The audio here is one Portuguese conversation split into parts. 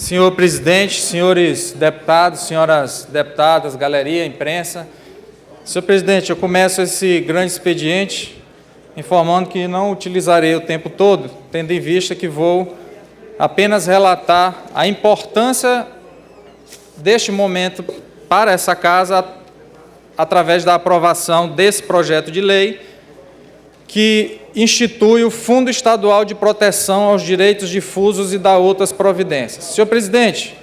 Senhor presidente, senhores deputados, senhoras deputadas, galeria, imprensa. Senhor presidente, eu começo esse grande expediente informando que não utilizarei o tempo todo, tendo em vista que vou apenas relatar a importância deste momento para essa casa através da aprovação desse projeto de lei que institui o Fundo Estadual de Proteção aos Direitos Difusos e dá outras providências. Senhor presidente,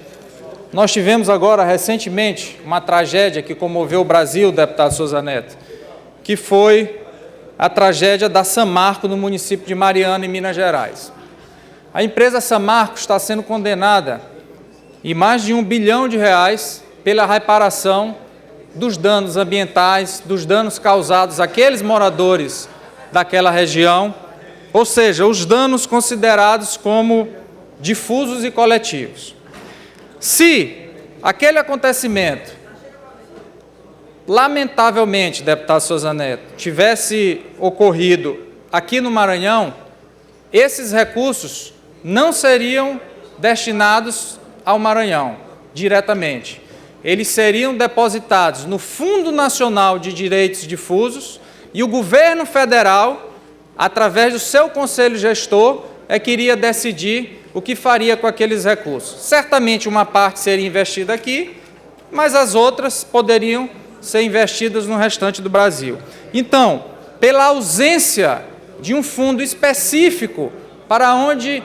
nós tivemos agora, recentemente, uma tragédia que comoveu o Brasil, deputado Souza Neto, que foi a tragédia da Samarco, no município de Mariana, em Minas Gerais. A empresa Samarco está sendo condenada em mais de R$ 1 bilhão pela reparação dos danos ambientais, dos danos causados àqueles moradores daquela região, ou seja, os danos considerados como difusos e coletivos. Se aquele acontecimento, lamentavelmente, deputado Souza Neto, tivesse ocorrido aqui no Maranhão, esses recursos não seriam destinados ao Maranhão diretamente. Eles seriam depositados no Fundo Nacional de Direitos Difusos e o governo federal, através do seu conselho gestor, que iria decidir o que faria com aqueles recursos. Certamente uma parte seria investida aqui, mas as outras poderiam ser investidas no restante do Brasil. Então, pela ausência de um fundo específico para onde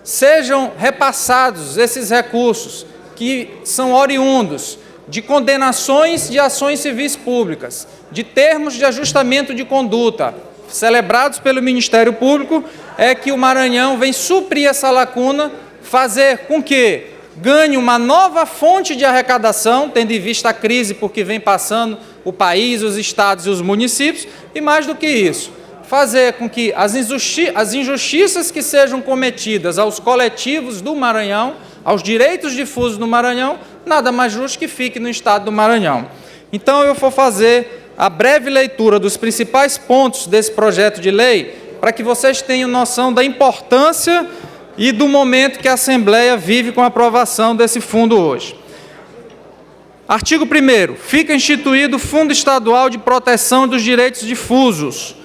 sejam repassados esses recursos, que são oriundos de condenações de ações civis públicas, de termos de ajustamento de conduta celebrados pelo Ministério Público, é que o Maranhão vem suprir essa lacuna, fazer com que ganhe uma nova fonte de arrecadação, tendo em vista a crise por que vem passando o país, os estados e os municípios, e mais do que isso, fazer com que as injustiças que sejam cometidas aos coletivos do Maranhão, aos direitos difusos do Maranhão, nada mais justo que fique no estado do Maranhão. Então, eu vou fazer a breve leitura dos principais pontos desse projeto de lei para que vocês tenham noção da importância e do momento que a Assembleia vive com a aprovação desse fundo hoje. Artigo 1º. Fica instituído o Fundo Estadual de Proteção dos Direitos Difusos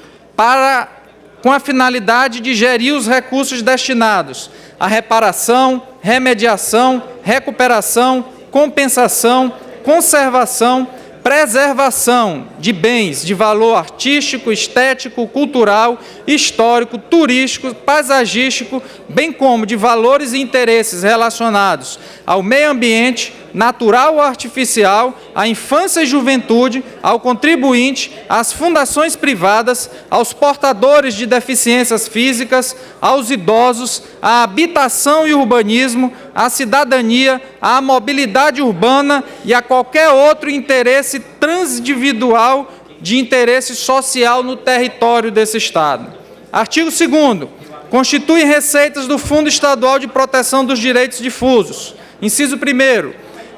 com a finalidade de gerir os recursos destinados à reparação, remediação, recuperação, compensação, conservação, preservação de bens de valor artístico, estético, cultural, histórico, turístico, paisagístico, bem como de valores e interesses relacionados ao meio ambiente, natural ou artificial, à infância e juventude, ao contribuinte, às fundações privadas, aos portadores de deficiências físicas, aos idosos, à habitação e urbanismo, à cidadania, à mobilidade urbana e a qualquer outro interesse transindividual de interesse social no território desse Estado. Artigo 2º. Constitui receitas do Fundo Estadual de Proteção dos Direitos Difusos. Inciso 1º.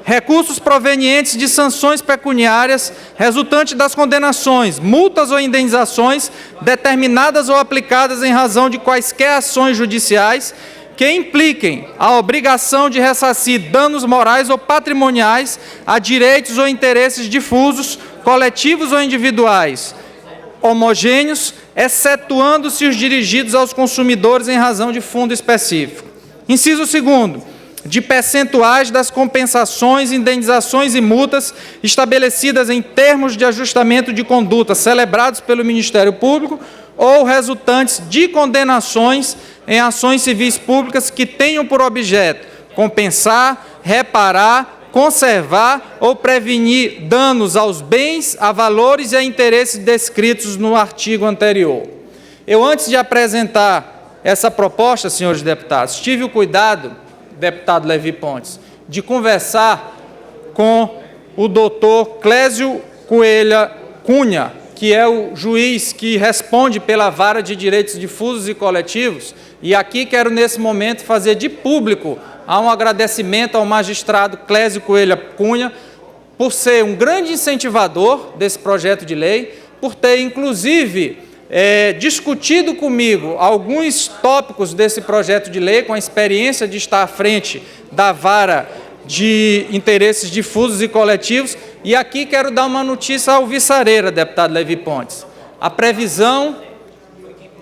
Recursos provenientes de sanções pecuniárias resultantes das condenações, multas ou indenizações determinadas ou aplicadas em razão de quaisquer ações judiciais que impliquem a obrigação de ressarcir danos morais ou patrimoniais a direitos ou interesses difusos, coletivos ou individuais, homogêneos, excetuando-se os dirigidos aos consumidores em razão de fundo específico. Inciso 2º. De percentuais das compensações, indenizações e multas estabelecidas em termos de ajustamento de conduta celebrados pelo Ministério Público ou resultantes de condenações em ações civis públicas que tenham por objeto compensar, reparar, conservar ou prevenir danos aos bens, a valores e a interesses descritos no artigo anterior. Eu, antes de apresentar essa proposta, senhores deputados, tive o cuidado, deputado Levi Pontes, de conversar com o doutor Clésio Coelho Cunha, que é o juiz que responde pela Vara de Direitos Difusos e Coletivos, e aqui quero, nesse momento, fazer de público um agradecimento ao magistrado Clésio Coelho Cunha por ser um grande incentivador desse projeto de lei, por ter, inclusive, discutido comigo alguns tópicos desse projeto de lei, com a experiência de estar à frente da vara de interesses difusos e coletivos, e aqui quero dar uma notícia ao Viçareira, deputado Levi Pontes. A previsão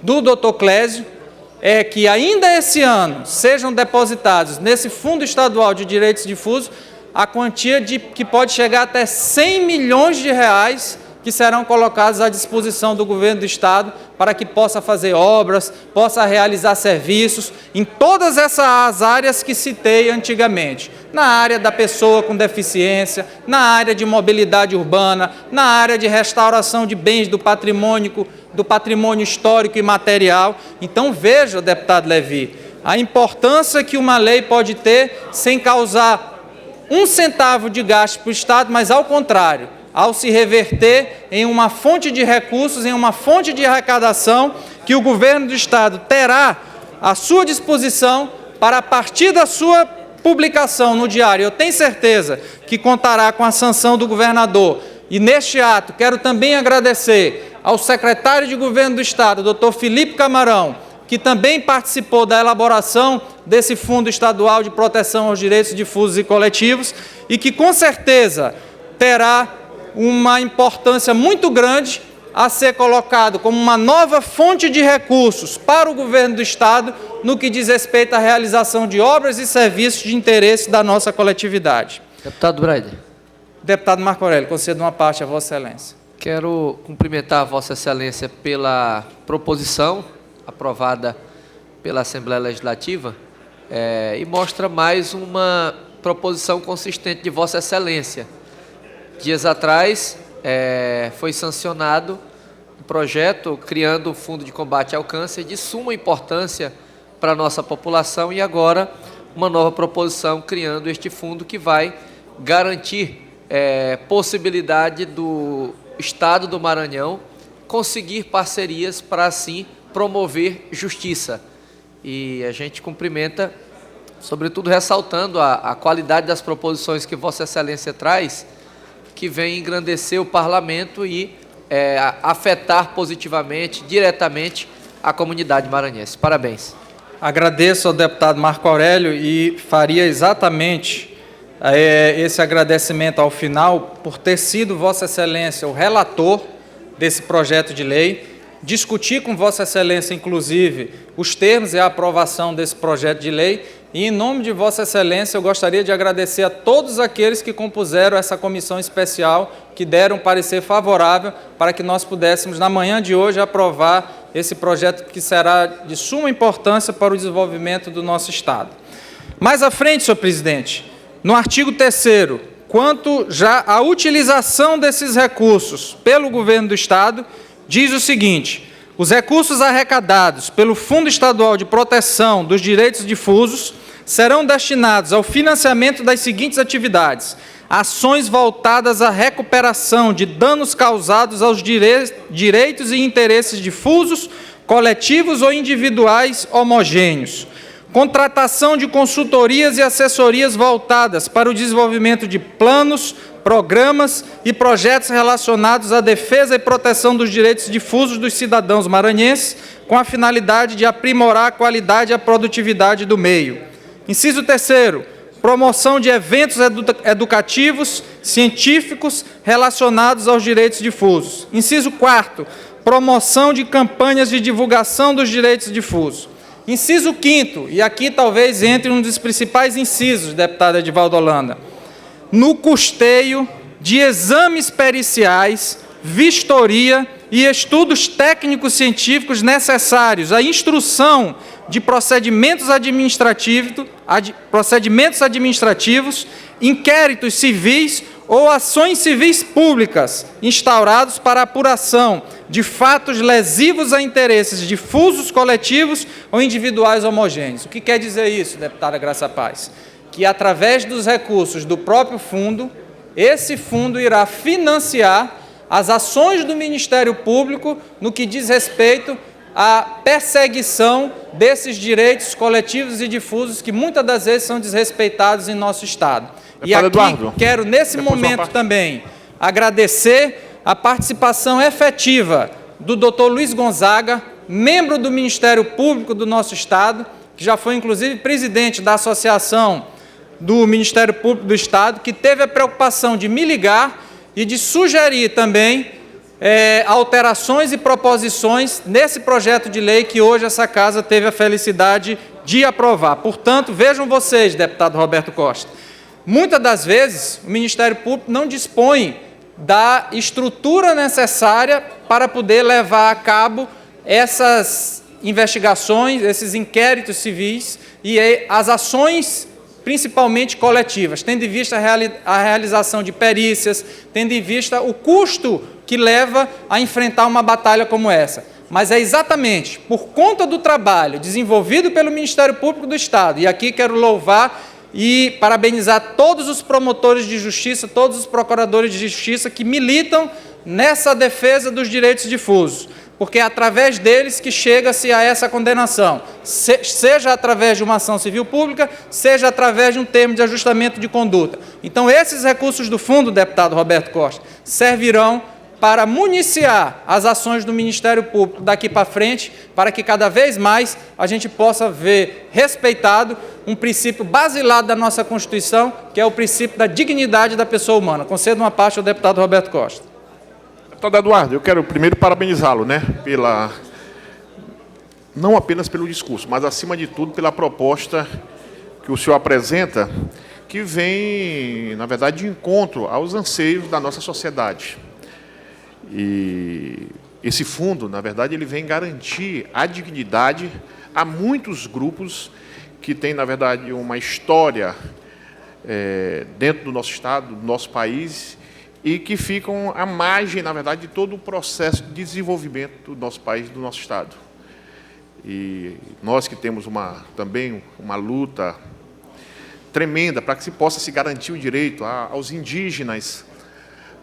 do doutor Clésio é que ainda esse ano sejam depositados nesse Fundo Estadual de Direitos Difusos a quantia que pode chegar até 100 milhões de reais que serão colocados à disposição do governo do Estado para que possa fazer obras, possa realizar serviços em todas essas áreas que citei antigamente. Na área da pessoa com deficiência, na área de mobilidade urbana, na área de restauração de bens do patrimônio histórico e material. Então veja, deputado Levi, a importância que uma lei pode ter sem causar um centavo de gasto para o Estado, mas ao contrário, ao se reverter em uma fonte de recursos, em uma fonte de arrecadação que o governo do Estado terá à sua disposição para, a partir da sua publicação no diário, eu tenho certeza que contará com a sanção do governador. E neste ato quero também agradecer ao secretário de Governo do Estado, doutor Felipe Camarão, que também participou da elaboração desse Fundo Estadual de Proteção aos Direitos Difusos e Coletivos e que, com certeza, terá uma importância muito grande a ser colocado como uma nova fonte de recursos para o governo do Estado no que diz respeito à realização de obras e serviços de interesse da nossa coletividade. Deputado Braider. Deputado Marco Aurélio, concedo uma parte a Vossa Excelência. Quero cumprimentar a Vossa Excelência pela proposição aprovada pela Assembleia Legislativa e mostra mais uma proposição consistente de Vossa Excelência. Dias atrás foi sancionado um projeto criando o Fundo de Combate ao Câncer de suma importância para a nossa população e agora uma nova proposição criando este fundo que vai garantir possibilidade do Estado do Maranhão conseguir parcerias para assim promover justiça. E a gente cumprimenta, sobretudo ressaltando a qualidade das proposições que Vossa Excelência traz, que vem engrandecer o parlamento e afetar positivamente, diretamente, a comunidade maranhense. Parabéns. Agradeço ao deputado Marco Aurélio e faria exatamente esse agradecimento ao final por ter sido Vossa Excelência o relator desse projeto de lei, discutir com Vossa Excelência, inclusive, os termos e a aprovação desse projeto de lei. E, em nome de Vossa Excelência, eu gostaria de agradecer a todos aqueles que compuseram essa comissão especial, que deram um parecer favorável para que nós pudéssemos, na manhã de hoje, aprovar esse projeto que será de suma importância para o desenvolvimento do nosso Estado. Mais à frente, senhor presidente, no artigo 3º, quanto já à utilização desses recursos pelo governo do Estado, diz o seguinte: os recursos arrecadados pelo Fundo Estadual de Proteção dos Direitos Difusos serão destinados ao financiamento das seguintes atividades: ações voltadas à recuperação de danos causados aos direitos e interesses difusos, coletivos ou individuais homogêneos, contratação de consultorias e assessorias voltadas para o desenvolvimento de planos, programas e projetos relacionados à defesa e proteção dos direitos difusos dos cidadãos maranhenses, com a finalidade de aprimorar a qualidade e a produtividade do meio. Inciso 3º, promoção de eventos educativos, científicos relacionados aos direitos difusos. Inciso 4º, promoção de campanhas de divulgação dos direitos difusos. Inciso 5º, e aqui talvez entre um dos principais incisos, deputado Edivaldo Holanda, no custeio de exames periciais, vistoria e estudos técnicos científicos necessários à instrução de procedimentos administrativos, inquéritos civis ou ações civis públicas instaurados para apuração de fatos lesivos a interesses difusos, coletivos ou individuais homogêneos. O que quer dizer isso, deputada Graça Paz? Que através dos recursos do próprio fundo, esse fundo irá financiar as ações do Ministério Público no que diz respeito à perseguição desses direitos coletivos e difusos que muitas das vezes são desrespeitados em nosso Estado. E aqui quero, nesse momento também, agradecer a participação efetiva do Dr. Luiz Gonzaga, membro do Ministério Público do nosso Estado, que já foi, inclusive, presidente da Associação do Ministério Público do Estado, que teve a preocupação de me ligar e de sugerir também alterações e proposições nesse projeto de lei que hoje essa Casa teve a felicidade de aprovar. Portanto, vejam vocês, deputado Roberto Costa, muitas das vezes o Ministério Público não dispõe da estrutura necessária para poder levar a cabo essas investigações, esses inquéritos civis e as ações principalmente coletivas, tendo em vista a realização de perícias, tendo em vista o custo que leva a enfrentar uma batalha como essa. Mas é exatamente por conta do trabalho desenvolvido pelo Ministério Público do Estado, e aqui quero louvar e parabenizar todos os promotores de justiça, todos os procuradores de justiça que militam nessa defesa dos direitos difusos, porque é através deles que chega-se a essa condenação, seja através de uma ação civil pública, seja através de um termo de ajustamento de conduta. Então, esses recursos do fundo, deputado Roberto Costa, servirão para municiar as ações do Ministério Público daqui para frente, para que cada vez mais a gente possa ver respeitado um princípio basilar da nossa Constituição, que é o princípio da dignidade da pessoa humana. Concedo uma parte ao deputado Roberto Costa. Deputado Eduardo, eu quero primeiro parabenizá-lo, não apenas pelo discurso, mas, acima de tudo, pela proposta que o senhor apresenta, que vem, na verdade, de encontro aos anseios da nossa sociedade. E esse fundo, na verdade, ele vem garantir a dignidade a muitos grupos que têm, na verdade, uma história dentro do nosso Estado, do nosso país, e que ficam à margem, na verdade, de todo o processo de desenvolvimento do nosso país, do nosso Estado. E nós que temos também uma luta tremenda para que se possa se garantir o direito aos indígenas,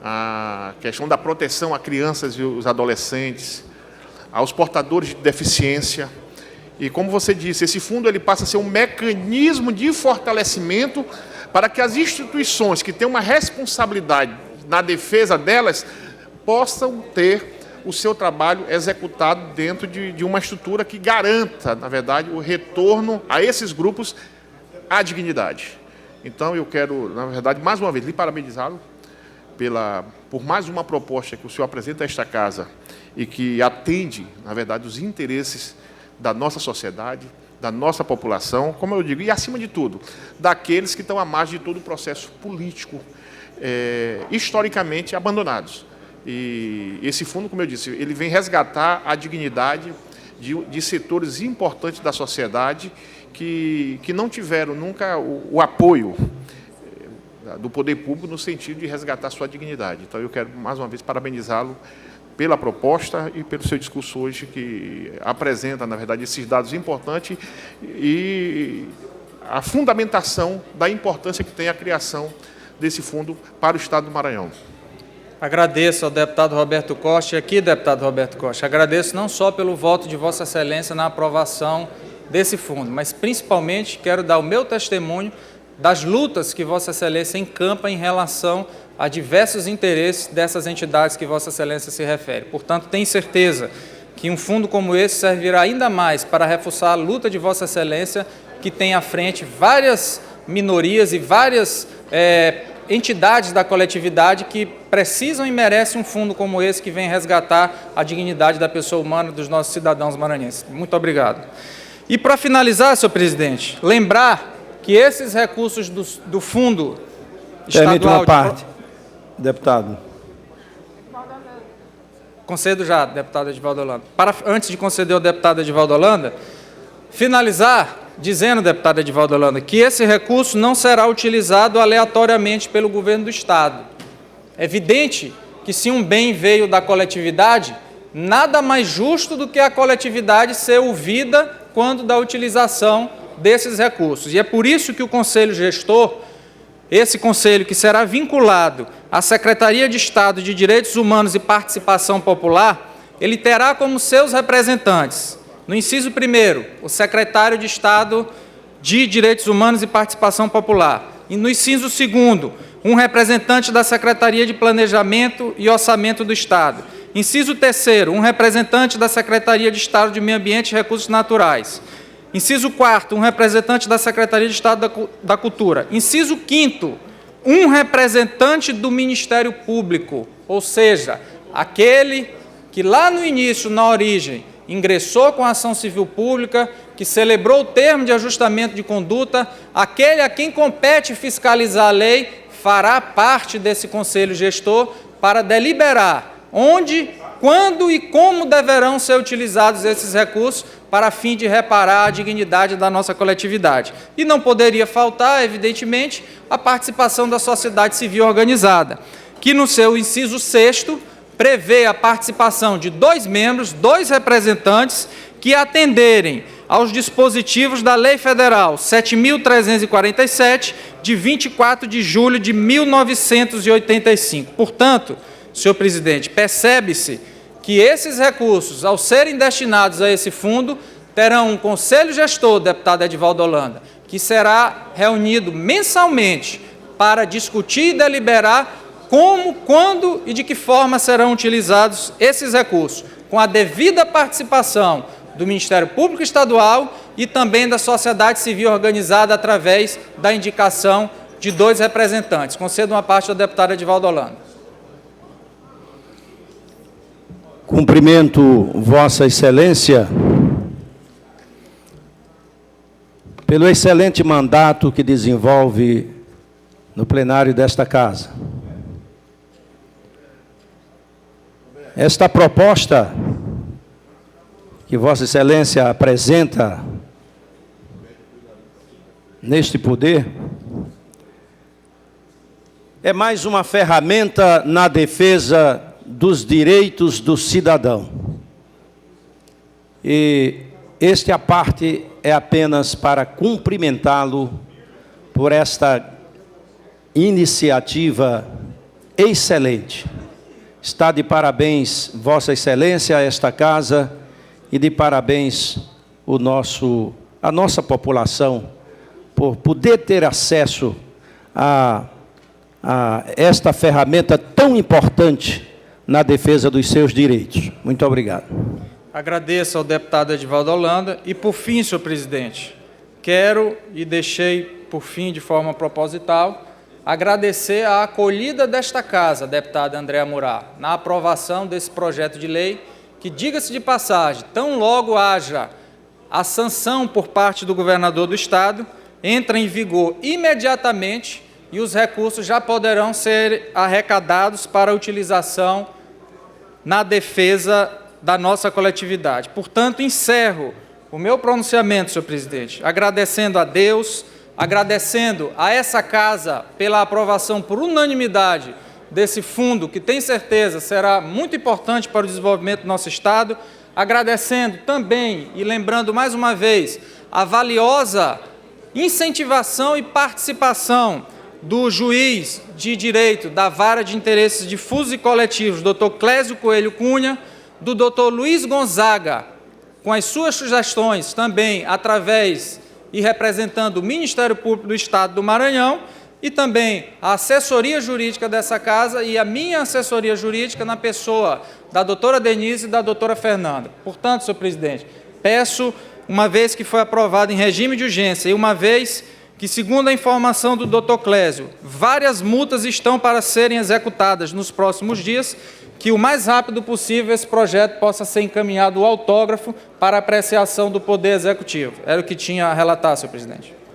a questão da proteção a crianças e os adolescentes, aos portadores de deficiência. E, como você disse, esse fundo ele passa a ser um mecanismo de fortalecimento para que as instituições que têm uma responsabilidade na defesa delas possam ter o seu trabalho executado dentro de uma estrutura que garanta, na verdade, o retorno a esses grupos à dignidade. Então, eu quero, na verdade, mais uma vez, lhe parabenizá-lo por mais uma proposta que o senhor apresenta a esta Casa e que atende, na verdade, os interesses da nossa sociedade, da nossa população, como eu digo, e, acima de tudo, daqueles que estão à margem de todo o processo político, historicamente abandonados. E esse fundo, como eu disse, ele vem resgatar a dignidade de setores importantes da sociedade que não tiveram nunca o apoio do poder público no sentido de resgatar sua dignidade. Então, eu quero, mais uma vez, parabenizá-lo pela proposta e pelo seu discurso hoje, que apresenta, na verdade, esses dados importantes e a fundamentação da importância que tem a criação desse fundo para o Estado do Maranhão. Agradeço ao deputado Roberto Costa, e aqui, deputado Roberto Costa, agradeço não só pelo voto de Vossa Excelência na aprovação desse fundo, mas principalmente quero dar o meu testemunho das lutas que Vossa Excelência encampa em relação a diversos interesses dessas entidades que Vossa Excelência se refere. Portanto, tenho certeza que um fundo como esse servirá ainda mais para reforçar a luta de Vossa Excelência, que tem à frente várias minorias e várias entidades da coletividade que precisam e merecem um fundo como esse, que vem resgatar a dignidade da pessoa humana dos nossos cidadãos maranhenses. Muito obrigado. E, para finalizar, senhor presidente, lembrar que esses recursos do fundo estadual... Permite uma parte, deputado. Concedo já, deputado Edivaldo Holanda. Antes de conceder ao deputado Edivaldo Holanda, finalizar dizendo, deputado Edivaldo Holanda, que esse recurso não será utilizado aleatoriamente pelo governo do Estado. É evidente que, se um bem veio da coletividade, nada mais justo do que a coletividade ser ouvida quando da utilização desses recursos. E é por isso que o Conselho Gestor, esse conselho que será vinculado à Secretaria de Estado de Direitos Humanos e Participação Popular, ele terá como seus representantes, no inciso 1º, o secretário de Estado de Direitos Humanos e Participação Popular. E no inciso 2º, um representante da Secretaria de Planejamento e Orçamento do Estado. Inciso 3º, um representante da Secretaria de Estado de Meio Ambiente e Recursos Naturais. Inciso 4º, um representante da Secretaria de Estado da Cultura. Inciso 5º, um representante do Ministério Público, ou seja, aquele que lá no início, na origem, ingressou com a ação civil pública, que celebrou o termo de ajustamento de conduta, aquele a quem compete fiscalizar a lei, fará parte desse conselho gestor para deliberar onde, quando e como deverão ser utilizados esses recursos para fim de reparar a dignidade da nossa coletividade. E não poderia faltar, evidentemente, a participação da sociedade civil organizada, que no seu inciso 6º prevê a participação de 2 membros, 2 representantes, que atenderem aos dispositivos da Lei Federal 7.347, de 24 de julho de 1985. Portanto, senhor presidente, percebe-se que esses recursos, ao serem destinados a esse fundo, terão um conselho gestor, deputado Edivaldo Holanda, que será reunido mensalmente para discutir e deliberar como, quando e de que forma serão utilizados esses recursos, com a devida participação do Ministério Público Estadual e também da sociedade civil organizada através da indicação de 2 representantes. Concedo uma parte ao deputado Edivaldo Holanda. Cumprimento Vossa Excelência pelo excelente mandato que desenvolve no plenário desta Casa. Esta proposta que Vossa Excelência apresenta neste poder é mais uma ferramenta na defesa dos direitos do cidadão. E este à parte é apenas para cumprimentá-lo por esta iniciativa excelente. Está de parabéns Vossa Excelência, a esta Casa, e de parabéns a nossa população por poder ter acesso a esta ferramenta tão importante na defesa dos seus direitos. Muito obrigado. Agradeço ao deputado Edivaldo Holanda e, por fim, senhor presidente, quero e deixei, por fim, de forma proposital, agradecer a acolhida desta Casa, deputada Andréa Murat, na aprovação desse projeto de lei, que, diga-se de passagem, tão logo haja a sanção por parte do governador do Estado, entra em vigor imediatamente e os recursos já poderão ser arrecadados para utilização na defesa da nossa coletividade. Portanto, encerro o meu pronunciamento, senhor presidente, agradecendo a Deus, agradecendo a essa Casa pela aprovação por unanimidade desse fundo, que tem certeza será muito importante para o desenvolvimento do nosso Estado, agradecendo também e lembrando mais uma vez a valiosa incentivação e participação do juiz de direito da Vara de Interesses Difusos e Coletivos, Dr. Clésio Coelho Cunha, do Dr. Luiz Gonzaga, com as suas sugestões também através e representando o Ministério Público do Estado do Maranhão, e também a assessoria jurídica dessa Casa e a minha assessoria jurídica na pessoa da doutora Denise e da doutora Fernanda. Portanto, senhor presidente, peço, uma vez que foi aprovado em regime de urgência e uma vez que, segundo a informação do doutor Clésio, várias multas estão para serem executadas nos próximos dias, que o mais rápido possível esse projeto possa ser encaminhado ao autógrafo para apreciação do Poder Executivo. Era o que tinha a relatar, senhor presidente.